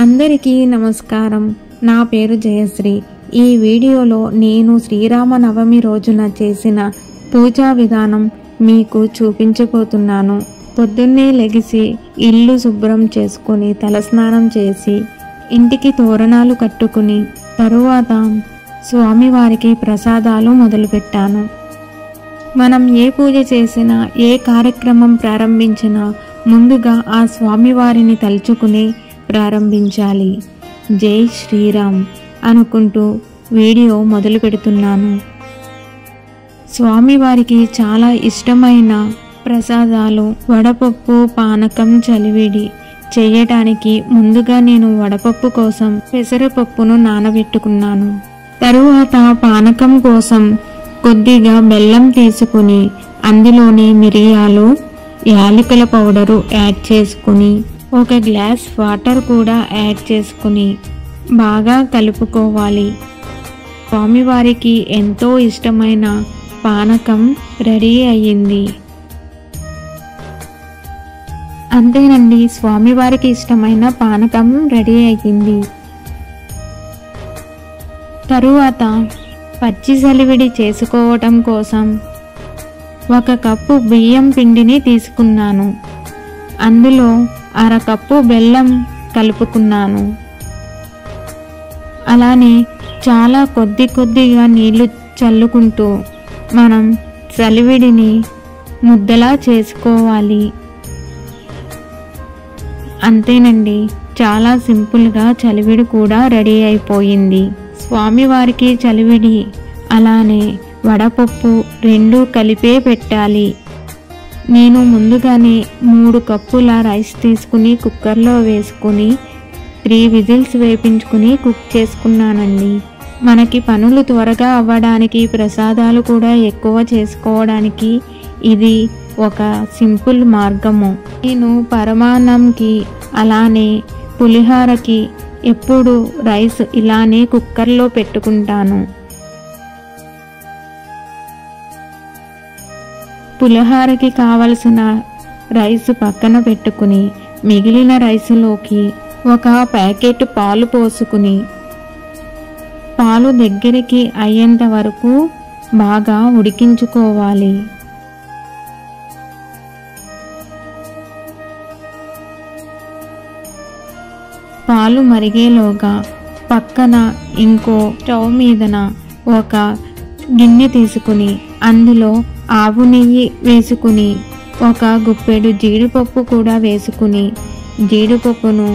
అందరికీ నమస్కారం. నా పేరు జయశ్రీ. ఈ వీడియోలో నేను శ్రీరామనవమి రోజున చేసిన పూజా విధానం మీకు చూపించబోతున్నాను. పొద్దున్నే లెగిసి ఇల్లు శుభ్రం చేసుకుని తలస్నానం చేసి ఇంటికి తోరణాలు కట్టుకుని తరువాత స్వామివారికి ప్రసాదాలు మొదలుపెట్టాను. మనం ఏ పూజ చేసినా ఏ కార్యక్రమం ప్రారంభించినా ముందుగా ఆ స్వామివారిని తలుచుకుని ప్రారంభించాలి. జై శ్రీరామ్ అనుకుంటూ వీడియో మొదలు పెడుతున్నాను. స్వామివారికి చాలా ఇష్టమైన ప్రసాదాలు వడపప్పు, పానకం, చలివిడి చేయటానికి ముందుగా నేను వడపప్పు కోసం పెసరపప్పును నానబెట్టుకున్నాను. తరువాత పానకం కోసం కొద్దిగా బెల్లం తీసుకుని అందులోని మిరియాలు, యాలకుల పౌడరు యాడ్ చేసుకుని ఒక గ్లాస్ వాటర్ కూడా యాడ్ చేసుకుని బాగా కలుపుకోవాలి. స్వామివారికి ఎంతో ఇష్టమైన పానకం రెడీ అయ్యింది. అంతేనండి, స్వామివారికి ఇష్టమైన పానకం రెడీ అయ్యింది. తరువాత పచ్చి చలివిడి చేసుకోవటం కోసం 1 కప్పు బియ్యం పిండిని తీసుకున్నాను. అందులో 1/2 కప్పు బెల్లం కలుపుకున్నాను. అలానే చాలా కొద్దిగా నీళ్లు చల్లుకుంటూ మనం చలివిడిని ముద్దలా చేసుకోవాలి. అంతేనండి, చాలా సింపుల్గా చలివిడి కూడా రెడీ అయిపోయింది. స్వామివారికి చలివిడి అలానే వడపప్పు 2 కలిపే పెట్టాలి. నేను ముందుగానే 3 కప్పుల రైస్ తీసుకుని కుక్కర్లో వేసుకుని 3 విజిల్స్ వేపించుకుని కుక్ చేసుకున్నానండి. మనకి పనులు త్వరగా అవ్వడానికి, ప్రసాదాలు కూడా ఎక్కువ చేసుకోవడానికి ఇది ఒక సింపుల్ మార్గము. నేను పరమాన్నంకి అలానే పులిహోరకి ఎప్పుడు రైస్ ఇలానే కుక్కర్లో పెట్టుకుంటాను. పులిహోరకి కావలసిన రైస్ పక్కన పెట్టుకుని మిగిలిన రైసులోకి 1 ప్యాకెట్ పాలు పోసుకుని పాలు దగ్గరికి అయ్యేంత వరకు బాగా ఉడికించుకోవాలి. పాలు మరిగేలోగా పక్కన ఇంకో స్టవ్ మీదన ఒక గిన్నె తీసుకుని అందులో ఆవు నెయ్యి వేసుకుని 1 గుప్పెడు జీడిపప్పు కూడా వేసుకుని జీడిపప్పును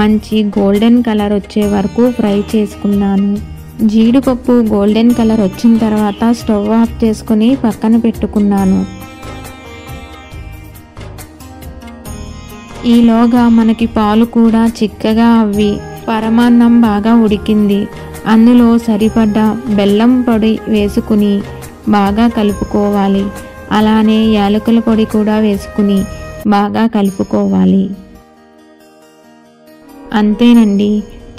మంచి గోల్డెన్ కలర్ వచ్చే వరకు ఫ్రై చేసుకున్నాను. జీడిపప్పు గోల్డెన్ కలర్ వచ్చిన తర్వాత స్టవ్ ఆఫ్ చేసుకుని పక్కన పెట్టుకున్నాను. ఈలోగా మనకి పాలు కూడా చిక్కగా అవ్వి పరమాన్నం బాగా ఉడికింది. అందులో సరిపడ్డ బెల్లం పొడి వేసుకుని బాగా కలుపుకోవాలి. అలానే యాలకుల పొడి కూడా వేసుకుని బాగా కలుపుకోవాలి. అంతేనండి,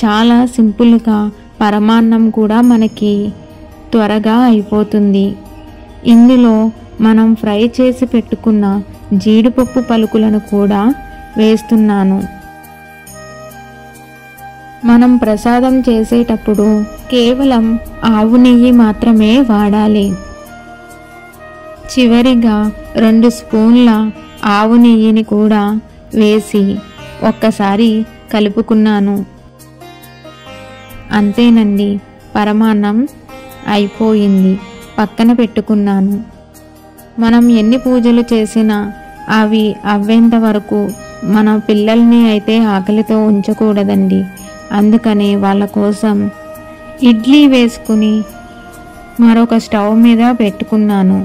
చాలా సింపుల్గా పరమాన్నం కూడా మనకి త్వరగా అయిపోతుంది. ఇందులో మనం ఫ్రై చేసి పెట్టుకున్న జీడిపప్పు పలుకులను కూడా వేస్తున్నాను. మనం ప్రసాదం చేసేటప్పుడు కేవలం ఆవు నెయ్యి మాత్రమే వాడాలి. చివరిగా 2 స్పూన్ల ఆవు నెయ్యిని కూడా వేసి ఒక్కసారి కలుపుకున్నాను. అంతేనండి, పరమాన్నం అయిపోయింది. పక్కన పెట్టుకున్నాను. మనం ఎన్ని పూజలు చేసినా అవి అవ్వేంత వరకు మన పిల్లల్ని అయితే ఆకలితో ఉంచకూడదండి. అందుకని వాళ్ళ కోసం ఇడ్లీ వేసుకుని మరొక స్టవ్ మీద పెట్టుకున్నాను.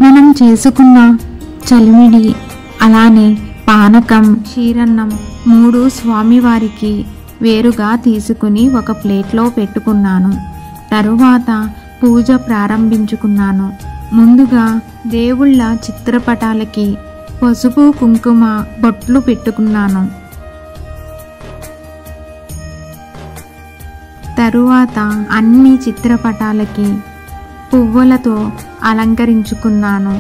మనం చేసుకున్న చలిమిడి అలానే పానకం, క్షీరన్నం 3 స్వామివారికి వేరుగా తీసుకుని ఒక ప్లేట్లో పెట్టుకున్నాను. తరువాత పూజ ప్రారంభించుకున్నాను. ముందుగా దేవుళ్ళ చిత్రపటాలకి పసుపు, కుంకుమ బొట్లు పెట్టుకున్నాను. తరువాత అన్ని చిత్రపటాలకి పువ్వులతో అలంకరించుకున్నాను.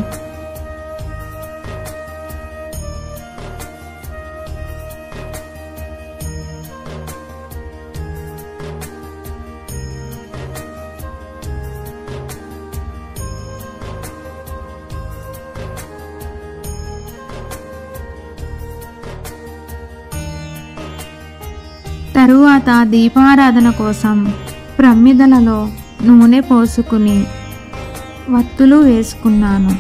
తరువాత దీపారాధన కోసం ప్రమిదలలో నూనె పోసుకుని వత్తులు వేసుకున్నాను.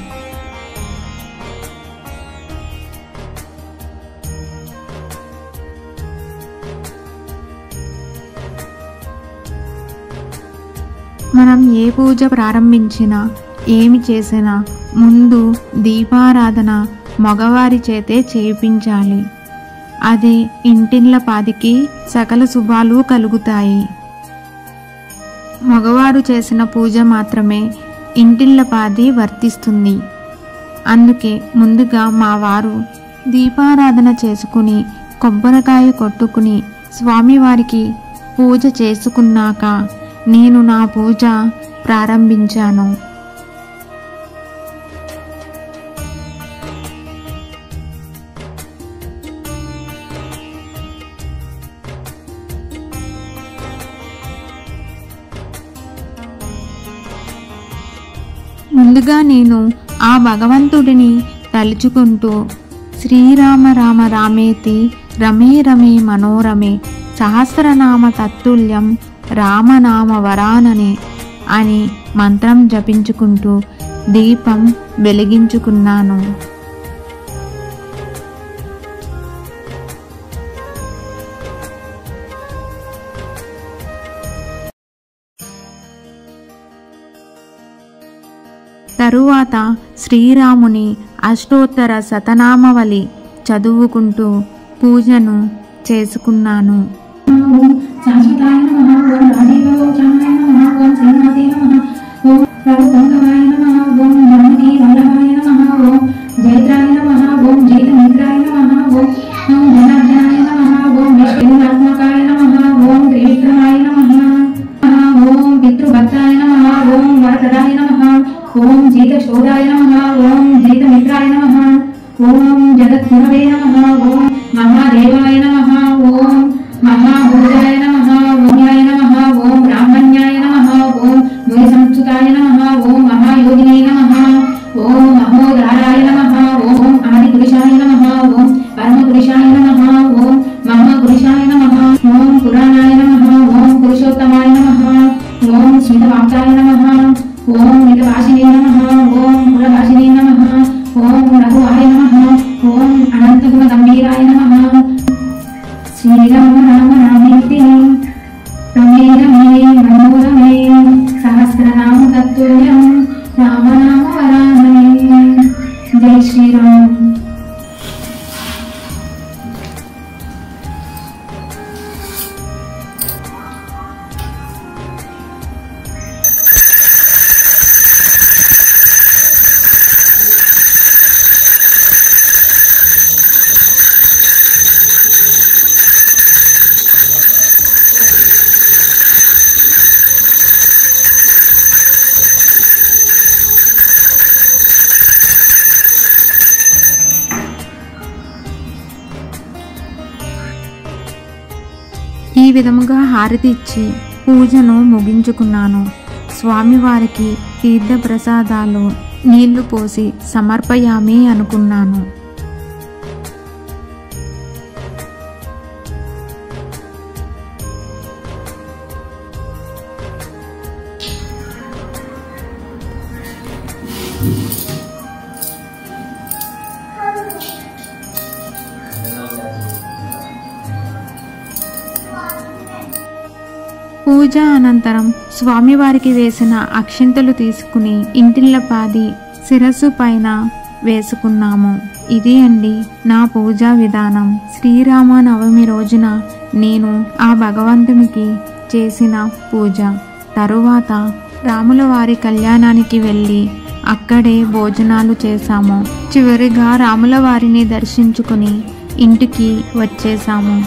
మనం ఏ పూజ ప్రారంభించినా ఏమి చేసినా ముందు దీపారాధన మగవారి చేతే చేయించాలి. అది ఇంటిల్లపాదికి సకల శుభాలు కలుగుతాయి. మగవారు చేసిన పూజ మాత్రమే ఇంటిల్లపాది వర్తిస్తుంది. అందుకే ముందుగా మా వారు దీపారాధన చేసుకుని కొబ్బరికాయ కొట్టుకుని స్వామివారికి పూజ చేసుకున్నాక నేను నా పూజ ప్రారంభించాను. ముందుగా నేను ఆ భగవంతుడిని తలుచుకుంటూ శ్రీరామ రామ రామేతి రమే రమే మనోరమే సహస్రనామ తత్తుల్యం రామనామ వరాననే అని మంత్రం జపించుకుంటూ దీపం వెలిగించుకున్నాను. తరువాత శ్రీరాముని అష్టోత్తర శతనామవళి చదువుకుంటూ పూజను చేసుకున్నాను. శాశ్వతాయ నమః, ఓం రాజీవలోచనాయ నమః, ఓం శ్రీనాథే నమః, ఓం రఘుపంకవాయ నమః, ఓం జానకీ వల్లభాయ నమః, ఓం జయత్రాయ నమః, ఓం జైతమిత్రాయ నమః, ఓం ధనార్జనాయ నమః, ఓం విష్ణురాత్మకాయ నమః, ఓం త్రివిక్రమాయ నమః, ఓం పితృభక్తాయ నమః, ఓం వరప్రదాయ నమః, ఓం జీతశోధాయ నమః, ఓం జైతమిత్రాయ నమః, ఓం జగద్గురవే నమః, ఓం మహాదేవాయ నమః, ఓం మహాభూతాయ నమః, ఓంయాయ నమః, ఓం బ్రాహ్మణ్యాయ నమః, ఓం భూరి సంస్కృతాయ నమః, ఓం మహాయోగినే నమః, ఓం మహోదారాయ నమః, ఓం ఆదిపురుషాయ నమః, ఓం పరమపురుషాయ నమః, ఓం మహాపురుషాయ నమః, ఓం పురాణాయ నమః, ఓం పురుషోత్తమాయ నమః, ఓం స్మితవాక్తాయ నమః, ఓం మితవాసినే నమః, ఓం పురవాసినే నమః, ఓం రఘువాయ నమః, ఓం అనంతగుణ గంభీరాయ నమః. శ్రీరామ రామ రామేతి రమే రమే మనోరమే సహస్రనామ తత్తుల్యం రామనామ వరాననే. జై శ్రీరామ్. ఈ విధముగా హారతి ఇచ్చి పూజను ముగించుకున్నాను. స్వామివారికి తీర్థప్రసాదాలు నీళ్లు పోసి సమర్పయామి అనుకున్నాను. పూజ అనంతరం స్వామివారికి వేసిన అక్షింతలు తీసుకుని ఇంటిల్లపాది శిరస్సు పైన వేసుకున్నాము. ఇది అండి నా పూజా విధానం. శ్రీరామ నవమి రోజున నేను ఆ భగవంతునికి చేసిన పూజ. తరువాత రాముల వారి కళ్యాణానికి వెళ్ళి అక్కడే భోజనాలు చేశాము. చివరిగా రాముల వారిని దర్శించుకుని ఇంటికి వచ్చేసాము.